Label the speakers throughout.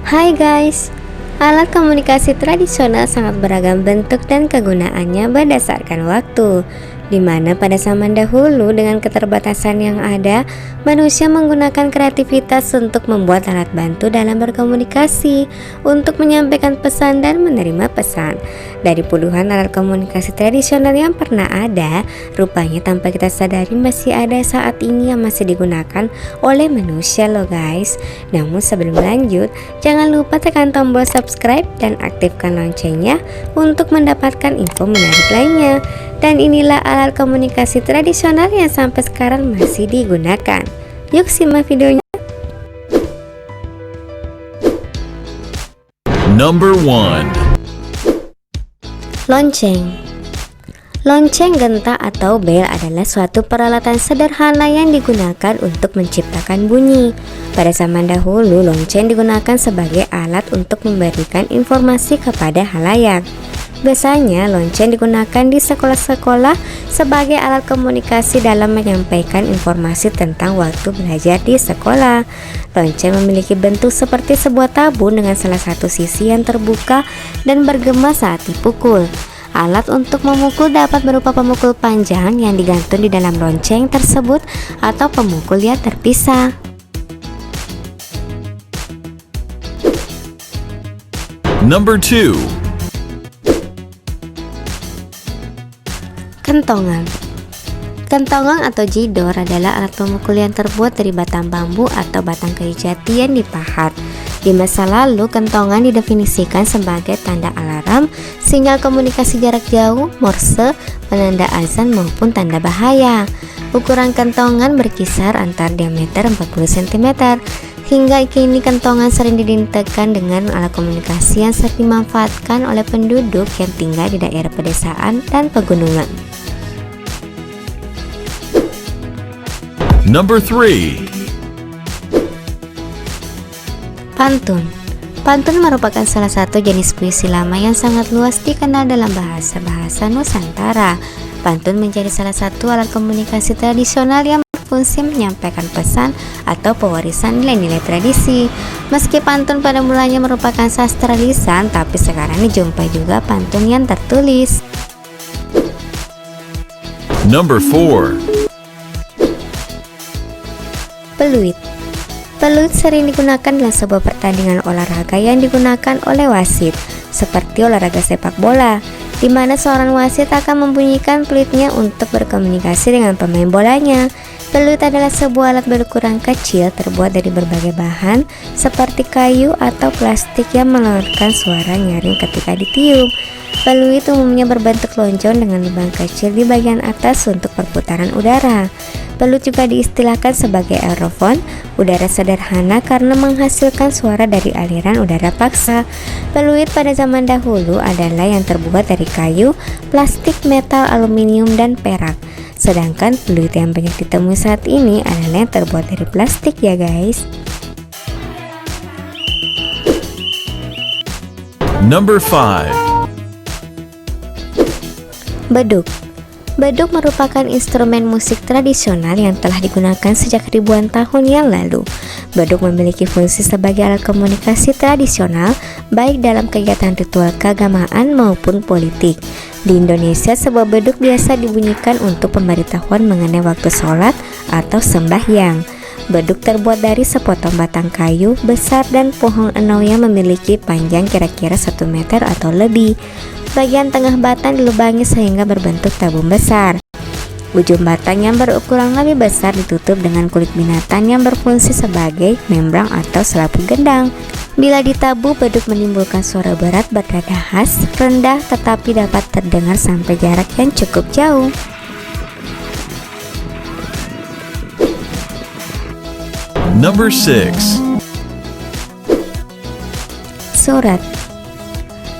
Speaker 1: Hai guys, alat komunikasi tradisional sangat beragam bentuk dan kegunaannya berdasarkan waktu, di mana pada zaman dahulu dengan keterbatasan yang ada, manusia menggunakan kreativitas untuk membuat alat bantu dalam berkomunikasi, untuk menyampaikan pesan dan menerima pesan. Dari puluhan alat komunikasi tradisional yang pernah ada, rupanya tanpa kita sadari masih ada saat ini yang masih digunakan oleh manusia loh guys. Namun sebelum lanjut, jangan lupa tekan tombol subscribe dan aktifkan loncengnya untuk mendapatkan info menarik lainnya. Dan inilah alat komunikasi tradisional yang sampai sekarang masih digunakan. Yuk simak videonya.
Speaker 2: Number 1.
Speaker 1: Lonceng. Lonceng genta atau bel adalah suatu peralatan sederhana yang digunakan untuk menciptakan bunyi. Pada zaman dahulu, lonceng digunakan sebagai alat untuk memberikan informasi kepada halayak. Biasanya, lonceng digunakan di sekolah-sekolah sebagai alat komunikasi dalam menyampaikan informasi tentang waktu belajar di sekolah. Lonceng memiliki bentuk seperti sebuah tabung dengan salah satu sisi yang terbuka dan bergema saat dipukul. Alat untuk memukul dapat berupa pemukul panjang yang digantung di dalam lonceng tersebut atau pemukul yang terpisah.
Speaker 2: Number 2.
Speaker 1: Kentongan. Kentongan atau jidor adalah alat pemukul yang terbuat dari batang bambu atau batang kayu jati yang dipahat. Di masa lalu, kentongan didefinisikan sebagai tanda alarm, sinyal komunikasi jarak jauh, morse, penanda azan maupun tanda bahaya. Ukuran kentongan berkisar antar diameter 40 cm. Hingga kini kentongan sering didintekan dengan alat komunikasi yang sering dimanfaatkan oleh penduduk yang tinggal di daerah pedesaan dan pegunungan.
Speaker 2: Number 3.
Speaker 1: Pantun. Pantun merupakan salah satu jenis puisi lama yang sangat luas dikenal dalam bahasa-bahasa Nusantara. Pantun menjadi salah satu alat komunikasi tradisional yang berfungsi menyampaikan pesan atau pewarisan nilai-nilai tradisi. Meski pantun pada mulanya merupakan sastra lisan, tapi sekarang dijumpai juga pantun yang tertulis.
Speaker 2: Number 4.
Speaker 1: Peluit. Peluit sering digunakan dalam sebuah pertandingan olahraga yang digunakan oleh wasit, seperti olahraga sepak bola, di mana seorang wasit akan membunyikan peluitnya untuk berkomunikasi dengan pemain bolanya. Peluit adalah sebuah alat berukuran kecil terbuat dari berbagai bahan, seperti kayu atau plastik yang mengeluarkan suara nyaring ketika ditiup. Peluit umumnya berbentuk lonjong dengan lubang kecil di bagian atas untuk perputaran udara. Peluit juga diistilahkan sebagai aerofon, udara sederhana karena menghasilkan suara dari aliran udara paksa. Peluit pada zaman dahulu adalah yang terbuat dari kayu, plastik, metal, aluminium, dan perak. Sedangkan peluit yang banyak ditemui saat ini adalah yang terbuat dari plastik ya guys.
Speaker 2: Number 5.
Speaker 1: Beduk. Beduk merupakan instrumen musik tradisional yang telah digunakan sejak ribuan tahun yang lalu. Beduk memiliki fungsi sebagai alat komunikasi tradisional baik dalam kegiatan ritual keagamaan maupun politik. Di Indonesia, sebuah beduk biasa dibunyikan untuk pemberitahuan mengenai waktu sholat atau sembahyang. Beduk terbuat dari sepotong batang kayu besar dan pohon enau yang memiliki panjang kira-kira 1 meter atau lebih. Bagian tengah batang dilubangi sehingga berbentuk tabung besar. Ujung batang yang berukuran lebih besar ditutup dengan kulit binatang yang berfungsi sebagai membrang atau selaput gendang. Bila ditabuh, beduk menimbulkan suara berat bernada khas, rendah tetapi dapat terdengar sampai jarak yang cukup jauh.
Speaker 2: Number 6.
Speaker 1: Surat.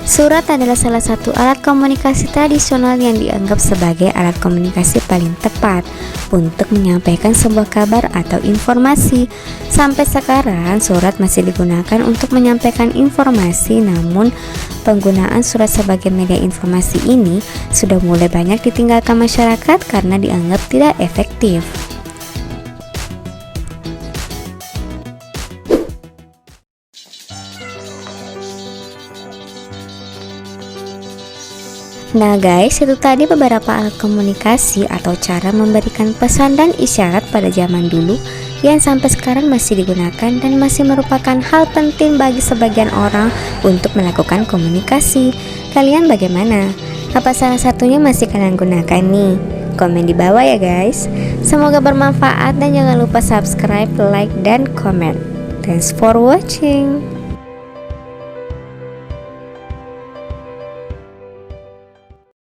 Speaker 1: Surat adalah salah satu alat komunikasi tradisional yang dianggap sebagai alat komunikasi paling tepat untuk menyampaikan sebuah kabar atau informasi. Sampai sekarang, surat masih digunakan untuk menyampaikan informasi, namun penggunaan surat sebagai media informasi ini sudah mulai banyak ditinggalkan masyarakat karena dianggap tidak efektif. Nah guys, itu tadi beberapa alat komunikasi atau cara memberikan pesan dan isyarat pada zaman dulu yang sampai sekarang masih digunakan dan masih merupakan hal penting bagi sebagian orang untuk melakukan komunikasi. Kalian bagaimana? Apa salah satunya masih kalian gunakan nih? Komen di bawah ya guys. Semoga bermanfaat dan jangan lupa subscribe, like, dan komen. Thanks for watching.